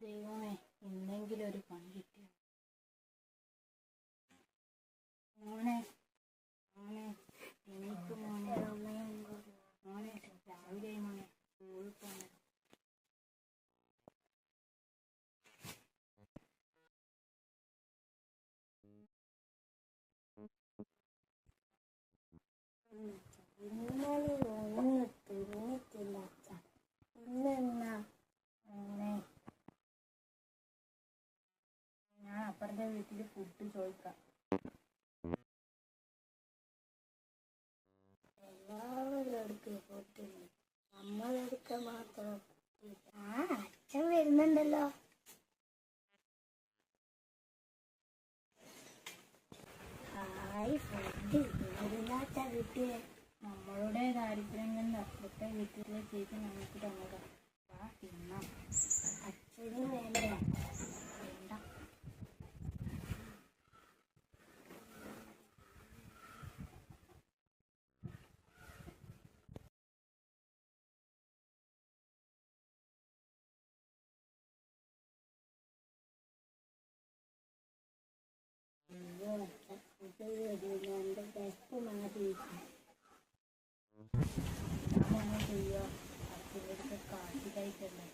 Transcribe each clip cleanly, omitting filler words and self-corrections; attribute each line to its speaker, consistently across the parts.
Speaker 1: ദൈവമേ, ഇന്നെങ്കിലും ഒരു പണി കിട്ടിയ. മോനെ മോനെ എനിക്ക് മോനെ മോനെ രാവിലെ മോനെ സ്കൂളിൽ പോകണം. ഞാൻ അപ്പുറത്തെ വീട്ടിൽ ഫുഡ് ചോദിക്കാം.
Speaker 2: നമ്മളെടുക്ക മാത്രം. അച്ഛൻ വരുന്നുണ്ടല്ലോ. ഹായ്, ഫുഡ് എവിടുന്നാച്ചാ കിട്ടിയേ?
Speaker 1: നമ്മളുടെ ദാരിദ്ര്യം കൊണ്ട് അപ്പുറത്തെ വീട്ടിലെ ചേച്ചി നമുക്ക് തന്നതാ. തിന്നാം.
Speaker 2: അച്ഛനും വേണ്ടേ?
Speaker 1: വേണ്ട.
Speaker 2: അയ്യോ, എന്റെ ടെസ്റ്റ് മാറ്റി.
Speaker 1: അങ്ങനെ ചെയ്യുക. അച്ഛനൊക്കെ കാശി കഴിക്കണ്ടേ.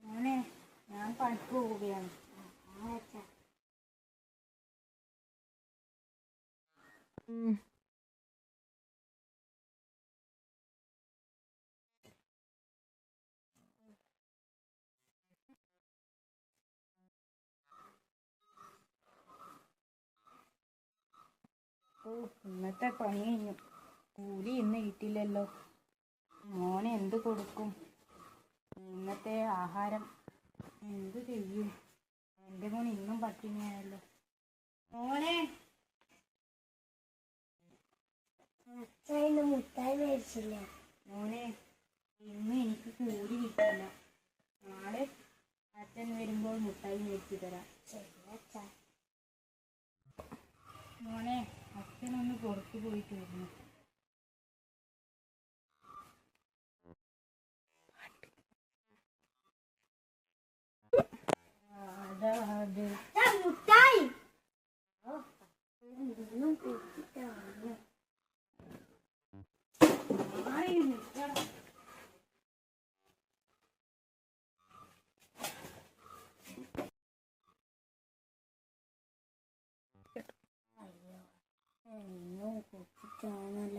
Speaker 1: മോനെ, ഞാൻ പണിക്ക് പോവുകയാണ്. ഇന്നത്തെ പണി കഴിഞ്ഞു. കൂലി ഇന്ന് കിട്ടില്ലല്ലോ. മോനെ എന്ത് കൊടുക്കും? ഇന്നത്തെ ആഹാരം എന്ത് ചെയ്യും? എൻ്റെ മോൻ ഇന്നും പട്ടിണിയായല്ലോ. മോനെ,
Speaker 2: അച്ഛന് മുട്ടായി മേടിച്ചില്ല.
Speaker 1: മോനെ, ഇന്ന് എനിക്ക് കൂലി കിട്ടില്ല. നാളെ അച്ഛൻ വരുമ്പോൾ മുട്ടായി മേടിച്ചു തരാം.
Speaker 2: ശരി അച്ഛാ.
Speaker 1: മോനെ, അച്ഛനൊന്ന് പുറത്തു പോയിട്ട് വരുന്നു.
Speaker 2: മുട്ടായി ഒന്നും കൂട്ടിട്ടാണ്. അയ്യോ, എന്നും കൂട്ടിട്ടാണല്ലോ.